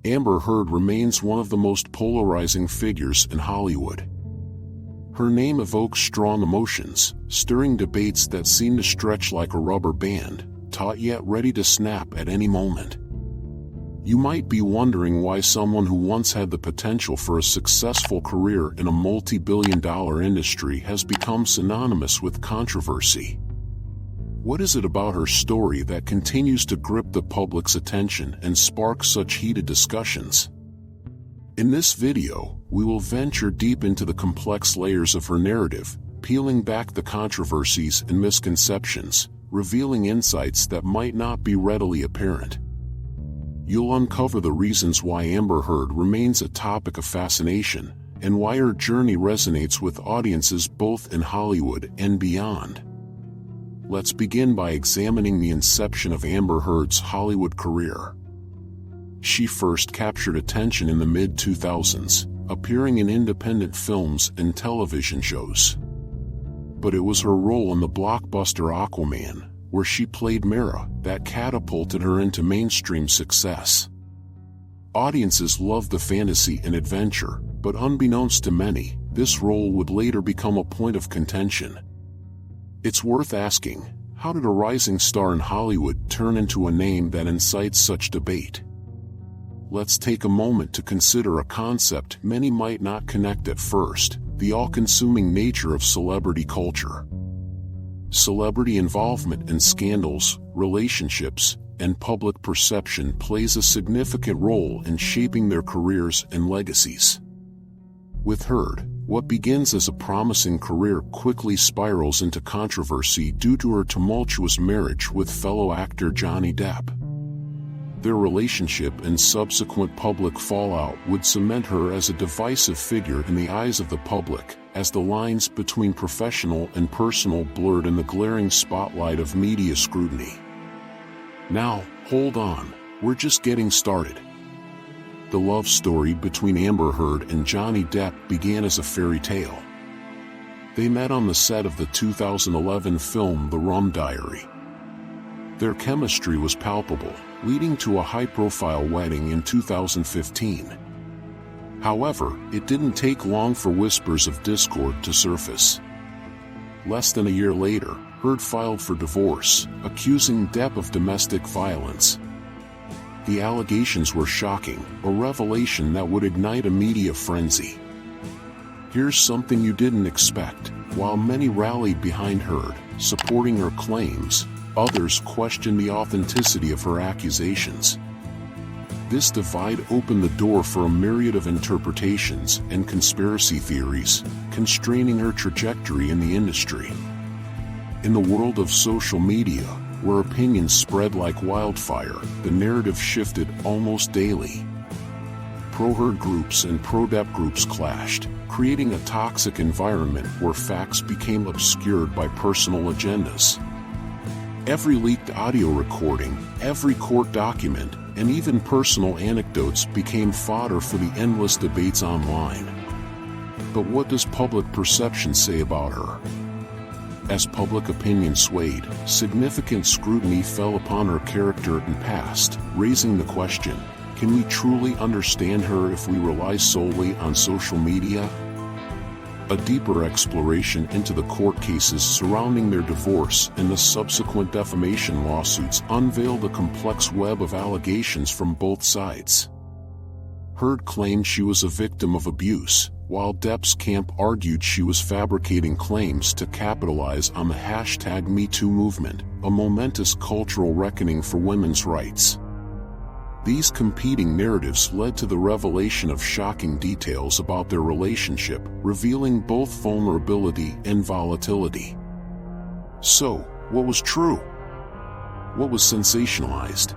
Amber Heard remains one of the most polarizing figures in Hollywood. Her name evokes strong emotions, stirring debates that seem to stretch like a rubber band, taut yet ready to snap at any moment. You might be wondering why someone who once had the potential for a successful career in a multi-billion-dollar industry has become synonymous with controversy. What is it about her story that continues to grip the public's attention and spark such heated discussions? In this video, we will venture deep into the complex layers of her narrative, peeling back the controversies and misconceptions, revealing insights that might not be readily apparent. You'll uncover the reasons why Amber Heard remains a topic of fascination, and why her journey resonates with audiences both in Hollywood and beyond. Let's begin by examining the inception of Amber Heard's Hollywood career. She first captured attention in the mid-2000s, appearing in independent films and television shows. But it was her role in the blockbuster Aquaman, where she played Mera, that catapulted her into mainstream success. Audiences loved the fantasy and adventure, but unbeknownst to many, this role would later become a point of contention. It's worth asking, how did a rising star in Hollywood turn into a name that incites such debate? Let's take a moment to consider a concept many might not connect at first: the all-consuming nature of celebrity culture. Celebrity involvement in scandals, relationships, and public perception plays a significant role in shaping their careers and legacies. With Heard, what begins as a promising career quickly spirals into controversy due to her tumultuous marriage with fellow actor Johnny Depp. Their relationship and subsequent public fallout would cement her as a divisive figure in the eyes of the public, as the lines between professional and personal blurred in the glaring spotlight of media scrutiny. Now, hold on, we're just getting started. The love story between Amber Heard and Johnny Depp began as a fairy tale. They met on the set of the 2011 film The Rum Diary. Their chemistry was palpable, leading to a high-profile wedding in 2015. However, it didn't take long for whispers of discord to surface. Less than a year later, Heard filed for divorce, accusing Depp of domestic violence. The allegations were shocking, a revelation that would ignite a media frenzy. Here's something you didn't expect: while many rallied behind Heard, supporting her claims, others questioned the authenticity of her accusations. This divide opened the door for a myriad of interpretations and conspiracy theories, constraining her trajectory in the industry. In the world of social media, where opinions spread like wildfire, the narrative shifted almost daily. Pro-Heard groups and pro-Depp groups clashed, creating a toxic environment where facts became obscured by personal agendas. Every leaked audio recording, every court document, and even personal anecdotes became fodder for the endless debates online. But what does public perception say about her? As public opinion swayed, significant scrutiny fell upon her character and past, raising the question: can we truly understand her if we rely solely on social media? A deeper exploration into the court cases surrounding their divorce and the subsequent defamation lawsuits unveiled a complex web of allegations from both sides. Heard claimed she was a victim of abuse, while Depp's camp argued she was fabricating claims to capitalize on the #MeToo movement, a momentous cultural reckoning for women's rights. These competing narratives led to the revelation of shocking details about their relationship, revealing both vulnerability and volatility. So, what was true? What was sensationalized?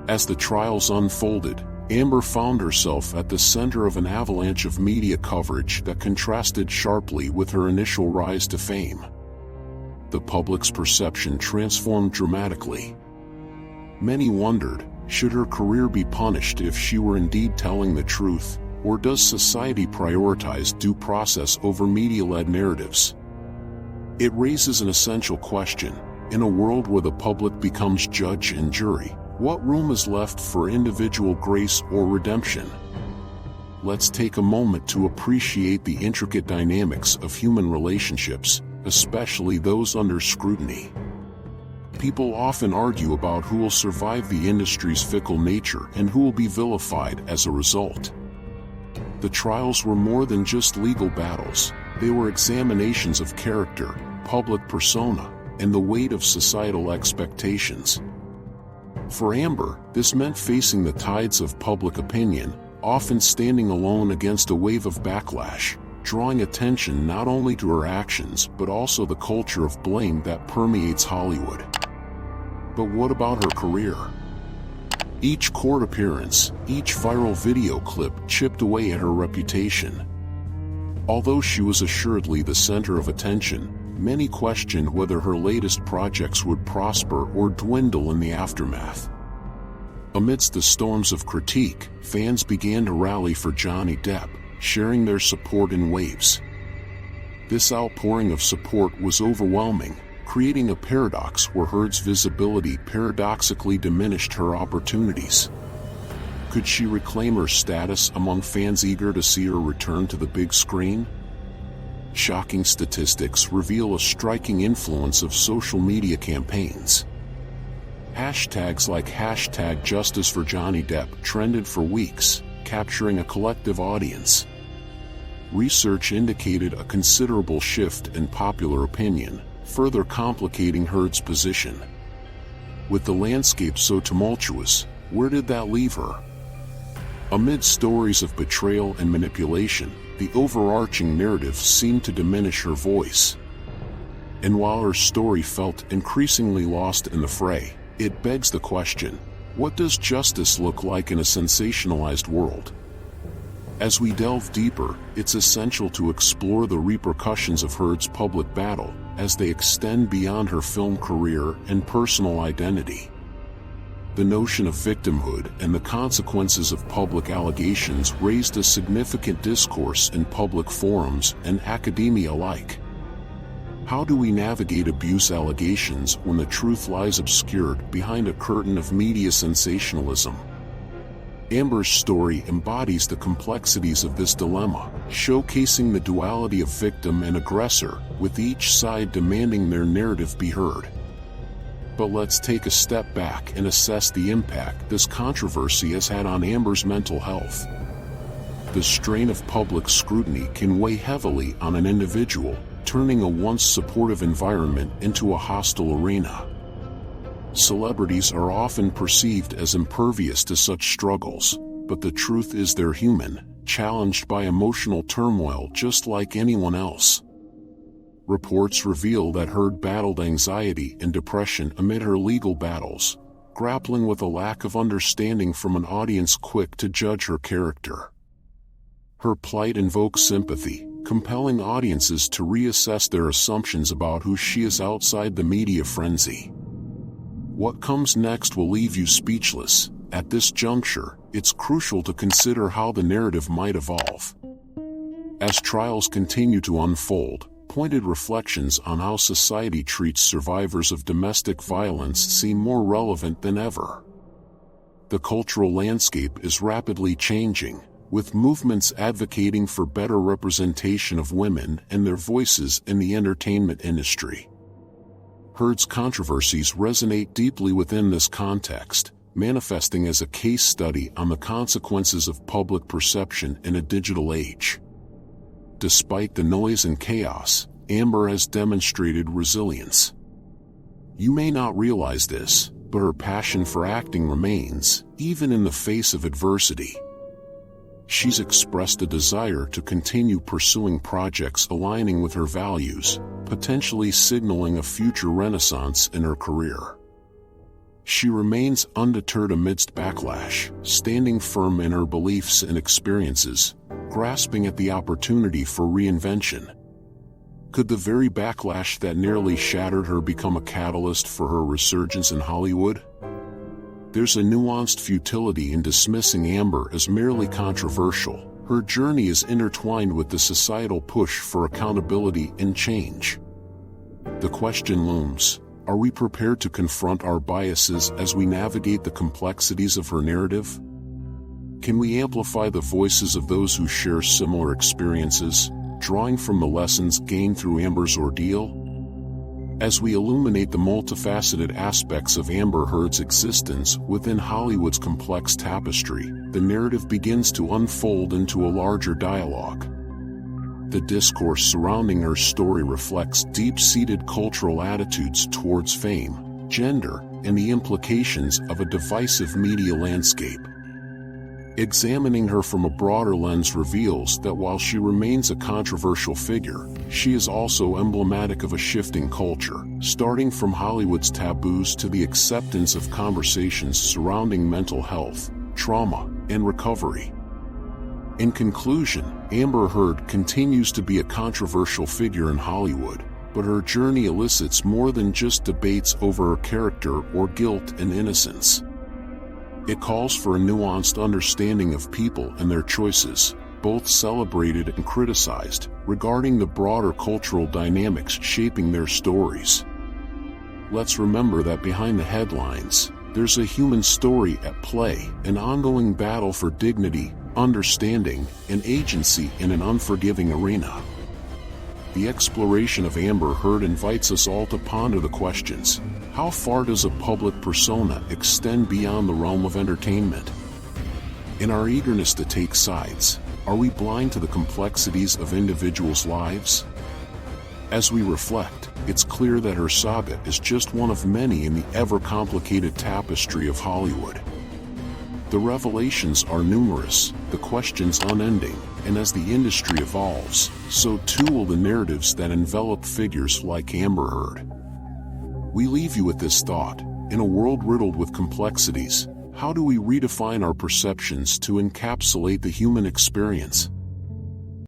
As the trials unfolded, Amber found herself at the center of an avalanche of media coverage that contrasted sharply with her initial rise to fame. The public's perception transformed dramatically. Many wondered, should her career be punished if she were indeed telling the truth, or does society prioritize due process over media-led narratives? It raises an essential question: in a world where the public becomes judge and jury, What room is left for individual grace or redemption? Let's take a moment to appreciate the intricate dynamics of human relationships, especially those under scrutiny. People often argue about who will survive the industry's fickle nature and who will be vilified as a result. The trials were more than just legal battles, they were examinations of character, public persona, and the weight of societal expectations. For Amber, this meant facing the tides of public opinion, often standing alone against a wave of backlash, drawing attention not only to her actions but also the culture of blame that permeates Hollywood. But what about her career? Each court appearance, each viral video clip chipped away at her reputation. Although she was assuredly the center of attention, many questioned whether her latest projects would prosper or dwindle in the aftermath. Amidst the storms of critique, fans began to rally for Johnny Depp, sharing their support in waves. This outpouring of support was overwhelming, creating a paradox where Heard's visibility paradoxically diminished her opportunities. Could she reclaim her status among fans eager to see her return to the big screen? Shocking statistics reveal a striking influence of social media campaigns. Hashtags like #JusticeForJohnnyDepp trended for weeks, capturing a collective audience. Research indicated a considerable shift in popular opinion, further complicating Heard's position. With the landscape so tumultuous, where did that leave her? Amid stories of betrayal and manipulation, the overarching narrative seemed to diminish her voice. And while her story felt increasingly lost in the fray, it begs the question, what does justice look like in a sensationalized world? As we delve deeper, it's essential to explore the repercussions of Heard's public battle, as they extend beyond her film career and personal identity. The notion of victimhood and the consequences of public allegations raised a significant discourse in public forums and academia alike. How do we navigate abuse allegations when the truth lies obscured behind a curtain of media sensationalism? Amber's story embodies the complexities of this dilemma, showcasing the duality of victim and aggressor, with each side demanding their narrative be heard. But let's take a step back and assess the impact this controversy has had on Amber's mental health. The strain of public scrutiny can weigh heavily on an individual, turning a once supportive environment into a hostile arena. Celebrities are often perceived as impervious to such struggles, but the truth is they're human, challenged by emotional turmoil just like anyone else. Reports reveal that Heard battled anxiety and depression amid her legal battles, grappling with a lack of understanding from an audience quick to judge her character. Her plight invokes sympathy, compelling audiences to reassess their assumptions about who she is outside the media frenzy. What comes next will leave you speechless. At this juncture, it's crucial to consider how the narrative might evolve. As trials continue to unfold, pointed reflections on how society treats survivors of domestic violence seem more relevant than ever. The cultural landscape is rapidly changing, with movements advocating for better representation of women and their voices in the entertainment industry. Heard's controversies resonate deeply within this context, manifesting as a case study on the consequences of public perception in a digital age. Despite the noise and chaos, Amber has demonstrated resilience. You may not realize this, but her passion for acting remains, even in the face of adversity. She's expressed a desire to continue pursuing projects aligning with her values, potentially signaling a future renaissance in her career. She remains undeterred amidst backlash, standing firm in her beliefs and experiences, grasping at the opportunity for reinvention. Could the very backlash that nearly shattered her become a catalyst for her resurgence in Hollywood? There's a nuanced futility in dismissing Amber as merely controversial. Her journey is intertwined with the societal push for accountability and change. The question looms, Are we prepared to confront our biases as we navigate the complexities of her narrative? Can we amplify the voices of those who share similar experiences, drawing from the lessons gained through Amber's ordeal? As we illuminate the multifaceted aspects of Amber Heard's existence within Hollywood's complex tapestry, the narrative begins to unfold into a larger dialogue. The discourse surrounding her story reflects deep-seated cultural attitudes towards fame, gender, and the implications of a divisive media landscape. Examining her from a broader lens reveals that while she remains a controversial figure, she is also emblematic of a shifting culture, starting from Hollywood's taboos to the acceptance of conversations surrounding mental health, trauma, and recovery. In conclusion, Amber Heard continues to be a controversial figure in Hollywood, but her journey elicits more than just debates over her character or guilt and innocence. It calls for a nuanced understanding of people and their choices, both celebrated and criticized, regarding the broader cultural dynamics shaping their stories. Let's remember that behind the headlines, there's a human story at play, an ongoing battle for dignity, understanding, and agency in an unforgiving arena. The exploration of Amber Heard invites us all to ponder the questions: how far does a public persona extend beyond the realm of entertainment? In our eagerness to take sides, are we blind to the complexities of individuals' lives? As we reflect, it's clear that her saga is just one of many in the ever-complicated tapestry of Hollywood. The revelations are numerous, the questions unending, and as the industry evolves, so too will the narratives that envelop figures like Amber Heard. We leave you with this thought: in a world riddled with complexities, how do we redefine our perceptions to encapsulate the human experience?